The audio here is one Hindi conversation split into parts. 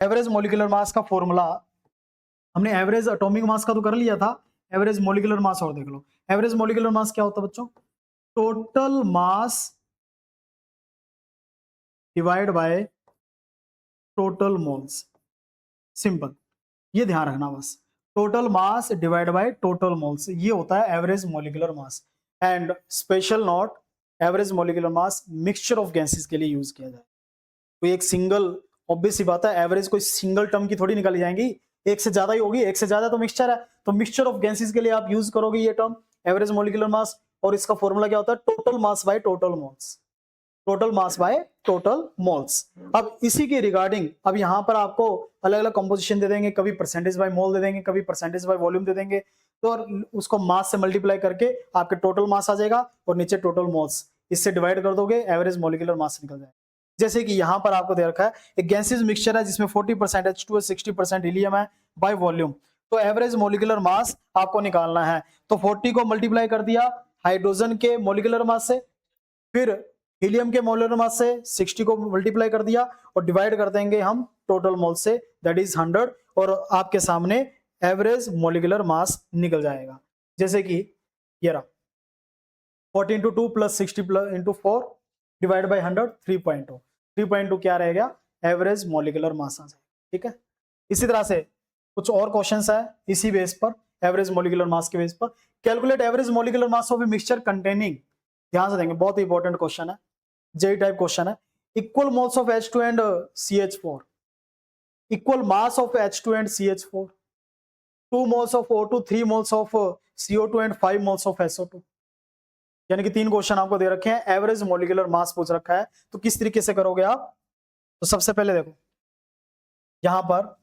एवरेज मॉलिक्यूलर मास का फॉर्मूला, हमने एवरेज एटॉमिक मास का तो कर लिया था, एवरेज मॉलिक्यूलर मास और देख लो। एवरेज मॉलिक्यूलर मास क्या होता है बच्चों? Total mass divide by total moles. Simple, ये ध्यान रखना बस। Total mass divide by total moles, ये होता है average molecular mass. And special note, average molecular mass mixture of gases के लिए यूज किया जाए। कोई एक सिंगल, ऑब्वियस सी बात है, एवरेज कोई सिंगल टर्म की थोड़ी निकाली जाएंगी, एक से ज्यादा ही होगी, एक से ज्यादा तो मिक्सचर है, तो मिक्सचर ऑफ गैसेस के लिए आप यूज करोगे ये टर्म एवरेज मॉलिक्यूलर मास। और इसका फॉर्मूला क्या होता है? Total mass by total moles, total mass by total moles. अब इसी के रिगार्डिंग अब यहां पर आपको अलग अलग कंपोजिशन दे देंगे, कभी परसेंटेज बाय मोल दे देंगे, कभी परसेंटेज बाय वॉल्यूम दे देंगे, तो उसको मास से मल्टीप्लाई करके आपके टोटल मास आ जाएगा और नीचे टोटल मोल्स, इससे डिवाइड कर दोगे एवरेज मॉलिक्यूलर मास निकल जाएगा। जैसे कि यहां पर आपको दे रखा है एक गैसेस मिक्सचर है जिसमें 40% H2 है, 60% हीलियम है बाय वॉल्यूम, तो एवरेज मॉलिक्यूलर मास आपको निकालना है। तो 40 को मल्टीप्लाई कर दिया हाइड्रोजन के मॉलिक्यूलर मास से, फिर हीलियम के मोलर मास से 60 को मल्टीप्लाई कर दिया और डिवाइड कर देंगे हम टोटल मोल से, दैट इज 100, और आपके सामने एवरेज मॉलिक्यूलर मास निकल जाएगा। जैसे कि ये रहा 40 into 2 plus 60 plus into 4 divide by 100, 3.2। 3.2 क्या रहेगा? एवरेज मॉलिक्यूलर मास आ जाएगा। ठीक है, इसी तरह से कुछ और क्वेश्चंस है इसी बेस पर, एवरेज मॉलिक्यूलर मास के बेस पर। Calculate average molecular mass of a mixture containing, ध्यान से देंगे, बहुत ही इंपॉर्टेंट क्वेश्चन है, जेई टाइप क्वेश्चन है। Equal moles of H2 and CH4, equal mass of H2 and CH4, 2 moles of O2, 3 moles of CO2 and 5 moles of SO2। यानी कि 3 क्वेश्चन आपको दे रखे हैं, एवरेज मॉलिक्यूलर मास पूछ रखा है, तो किस तरीके से करोगे आप? तो सबसे पहले देखो यहां पर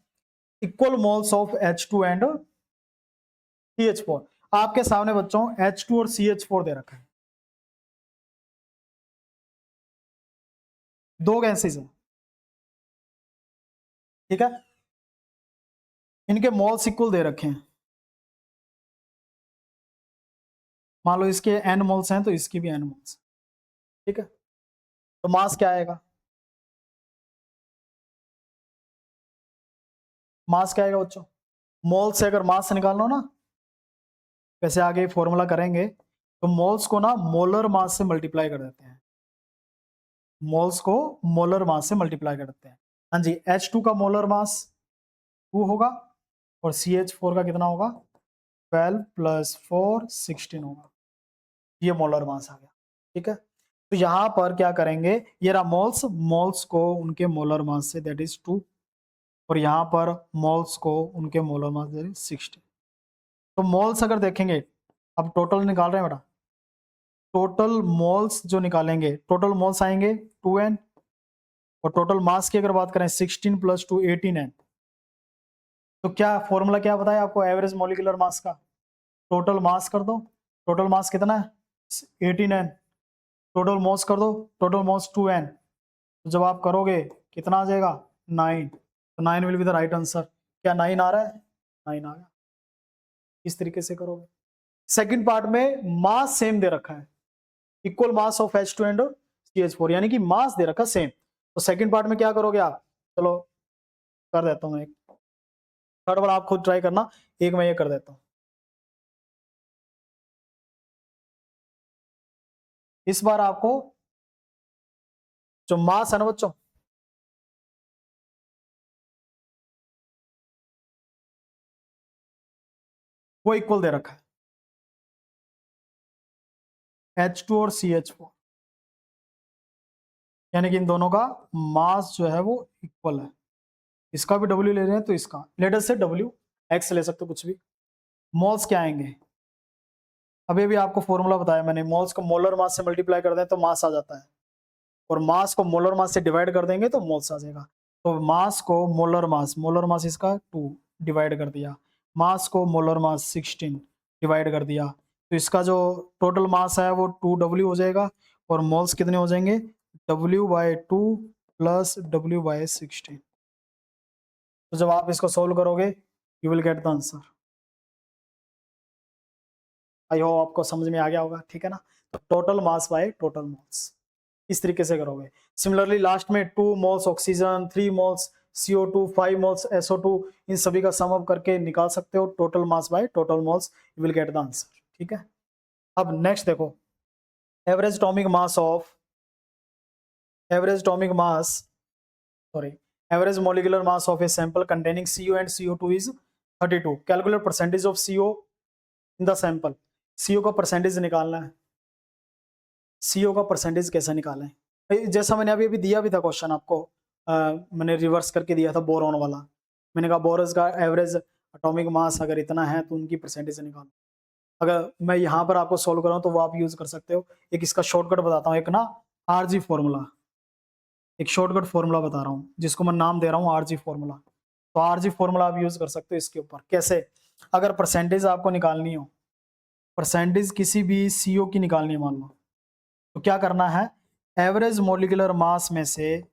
equal moles of H2 and CH4, आपके सामने बच्चों H2 और CH4 दे रखा है, दो गैसेस हैं। ठीक है, इनके मोल्स इक्वल दे रखे हैं, मान लो इसके n मोल्स हैं तो इसकी भी n मोल्स। ठीक है, तो मास क्या आएगा? मास क्या आएगा बच्चों? मोल से अगर मास निकालना हो ना, वैसे आगे फॉर्मूला करेंगे, तो मोल्स को ना मोलर मास से मल्टीप्लाई कर देते हैं, मोल्स को मोलर मास से मल्टीप्लाई कर देते हैं। हाँ जी, H2 का मोलर मास 2 होगा और CH4 का कितना होगा? 12 प्लस 4 16 होगा, ये मोलर मास आ गया। ठीक है, तो यहां पर क्या करेंगे, ये रहा मोल्स, मोल्स को उनके molar mass say that is 2, और यहां पर मोल्स को उनके मोलर मास दैट इज 60। तो मोल्स अगर देखेंगे, अब टोटल निकाल रहे हैं बेटा, टोटल मोल्स जो निकालेंगे, टोटल मोल्स आएंगे 2n, और टोटल मास की अगर बात करें 16 प्लस 2 18n। तो क्या फॉर्मूला क्या बताया आपको एवरेज मॉलिक्यूलर मास का? टोटल मास कर दो, टोटल मास कितना है 18n, टोटल मोल्स कर दो, टोटल मोल्स 2n, तो जब आप करोगे कितना आ जाएगा? 9, तो 9 will be the right answer. क्या 9 आ रहा है? 9 आ गया। इस तरीके से करोगे। सेकंड पार्ट में मास सेम दे रखा है, equal mass of H2 and CH4, यानी कि मास दे रखा सेम। तो सेकंड पार्ट में क्या करोगे आप? चलो कर देता हूं, एक थर्ड वाला आप खुद ट्राई करना, एक मैं ये कर देता हूं। इस बार आपको जो मास है ना बच्चों, वो इक्वल दे रखा है H2 और CH4, यानी कि इन दोनों का मास जो है वो इक्वल है। इसका भी W ले रहे हैं तो इसका लेटर से W X ले सकते हो, कुछ भी। मोल्स क्या आएंगे? अभी भी आपको फॉर्मूला बताया मैंने, मोल्स को मोलर मास से मल्टीप्लाई कर दें तो मास आ जाता है, और मास को मोलर मास से डिवाइड कर देंगे तो मोल्स आ जाएगा। तो मास को मोलर मास इसका 2 डिवाइड कर दिया, मास को मोलर मास 16 डिवाइड कर दिया, तो इसका जो टोटल मास है वो 2W हो जाएगा, और मोल्स कितने हो जाएंगे? W/2 plus W/16। तो जब आप इसको सोल्व करोगे you will get the answer. I hope आपको समझ में आ गया होगा, ठीक है ना। तो total mass by total moles, इस तरीके से करोगे। सिमिलरली लास्ट में 2 moles oxygen, 3 moles CO2 5 moles SO2, इन सभी का सम अप करके निकाल सकते हो total mass by total moles, you will get the answer. ठीक है, अब नेक्स्ट देखो, average atomic mass of average molecular mass of a sample containing CO and CO2 is 32. Calculate percentage of CO in the sample. CO का परसेंटेज निकालना है। CO का परसेंटेज कैसे निकालें? जैसा मैंने अभी अभी दिया भी था क्वेश्चन आपको, मैंने रिवर्स करके दिया था बोरॉन वाला। मैंने कहा बोरस का एवरेज एटॉमिक मास अगर इतना है तो उनकी परसेंटेज निकालो। अगर मैं यहाँ पर आपको सोल्व कराऊँ तो वो आप यूज कर सकते हो। एक इसका शॉर्टकट बताता हूँ, एक ना RG फॉर्मूला, एक शॉर्टकट फॉर्मूला बता रहा हूँ जिसको मैं नाम दे रहा हूँ RG फॉर्मूला। तो RG फॉर्मूला आप यूज कर सकते हो इसके ऊपर। कैसे? अगर परसेंटेज आपको निकालनी हो, परसेंटेज किसी भी CO की निकालनी है मान लो, तो क्या करना है, एवरेज मोलिकुलर मास में से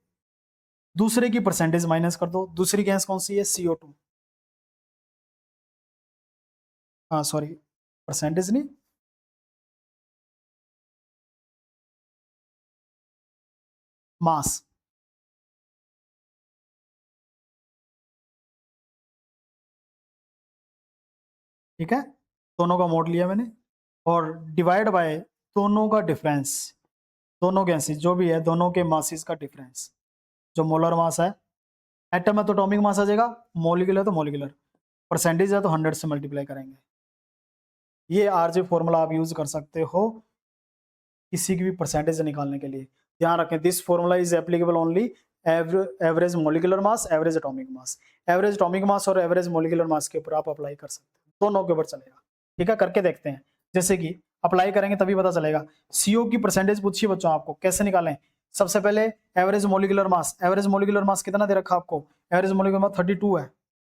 दूसरे की परसेंटेज माइनस कर दो। दूसरी गैस कौन सी है? CO2। हाँ सॉरी, परसेंटेज नहीं, मास। ठीक है, दोनों का मोड लिया मैंने, और डिवाइड बाय दोनों का डिफरेंस, दोनों गैसेस जो भी है दोनों के मासेस का डिफरेंस। जो मोलर मास है, एटम है तो एटॉमिक मास आ जाएगा, मोलिकुलर है तो मोलिकुलर, परसेंटेज है तो 100 से मल्टीप्लाई करेंगे। ये RG फॉर्मूला आप यूज कर सकते हो किसी की भी परसेंटेज निकालने के लिए। ध्यान रखें, this formula is applicable only average molecular mass, average atomic mass. Average atomic mass और एवरेज मोलिकुलर मास के ऊपर आप अप्लाई कर सकते हो, दोनों के ऊपर चलेगा। ठीक है, करके देखते हैं। जैसे कि अप्लाई करेंगे तभी पता चलेगा। CO की परसेंटेज पूछिए बच्चों आपको, कैसे निकालें? सबसे पहले एवरेज मोलिकुलर मास, एवरेज मोलिकुलर मास कितना दे रखा आपको? एवरेज मोलिकुलर मास 32 है।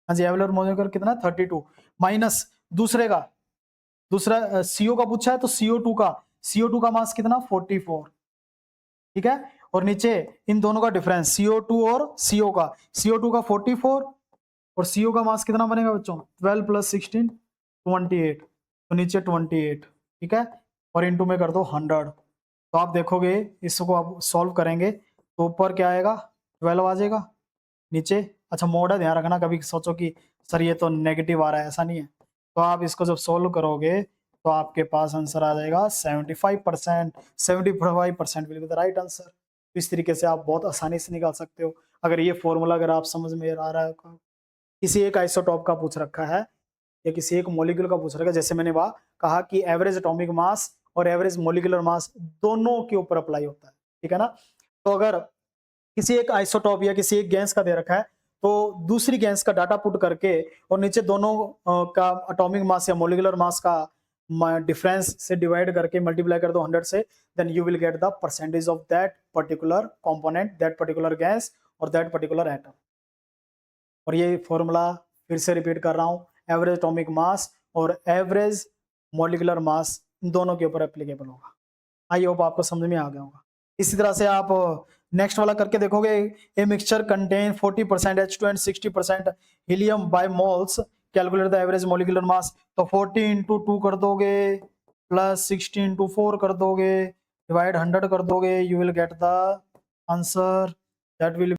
हाँ जी, एवरेज मोलिकुलर कितना? 32 माइनस दूसरे का, दूसरा CO का पूछा है तो CO2 का मास कितना? 44। ठीक है, और नीचे इन दोनों का डिफरेंस CO2 और CO का, CO2 का 44 और CO का मास कितना बनेगा बच्चों? 12 + 16 28, तो नीचे 28। ठीक है, और इंटू में कर दो 100। तो आप देखोगे इसको आप सॉल्व करेंगे तो ऊपर क्या आएगा? 12 आ जाएगा। नीचे, अच्छा मोड है, ध्यान रखना, कभी सोचो कि सर ये तो नेगेटिव आ रहा है, ऐसा नहीं है। तो आप इसको जब सोल्व करोगे तो आपके पास आंसर आ जाएगा 75%। 75% will be the right answer. इस तरीके से आप बहुत आसानी से निकाल सकते हो। अगर ये फॉर्मूला अगर आप समझ में आ रहा है, किसी एक आइसोटॉप का पूछ रखा है या किसी एक मॉलिक्यूल का पूछ रखा है, जैसे मैंने वहां कहा कि एवरेज एटॉमिक मास और एवरेज मॉलिक्यूलर मास दोनों के ऊपर अप्लाई होता है। ठीक है ना, तो अगर किसी एक आइसोटॉप या किसी एक गैस का दे रखा है तो दूसरी गैस का डाटा पुट करके और नीचे दोनों का एटॉमिक मास या मोलिकुलर मास का डिफरेंस से डिवाइड करके मल्टीप्लाई कर दो 100 से, then you will get the percentage of that particular component, that particular gas और दैट पर्टिकुलर एटम। और ये फॉर्मूला फिर से रिपीट कर रहा हूँ, एवरेज एटॉमिक मास और एवरेज मोलिकुलर मास दोनों के ऊपर एप्लीकेबल होगा। आई होप आपको समझ में आ गया होगा। इसी तरह से आप नेक्स्ट वाला करके देखोगे, a mixture contain 40% H2 and 60% helium by moles, calculate the average molecular mass. तो 40 × 2 कर दोगे प्लस 60 × 4 कर दोगे डिवाइड 100 कर दोगे, you will get the answer that will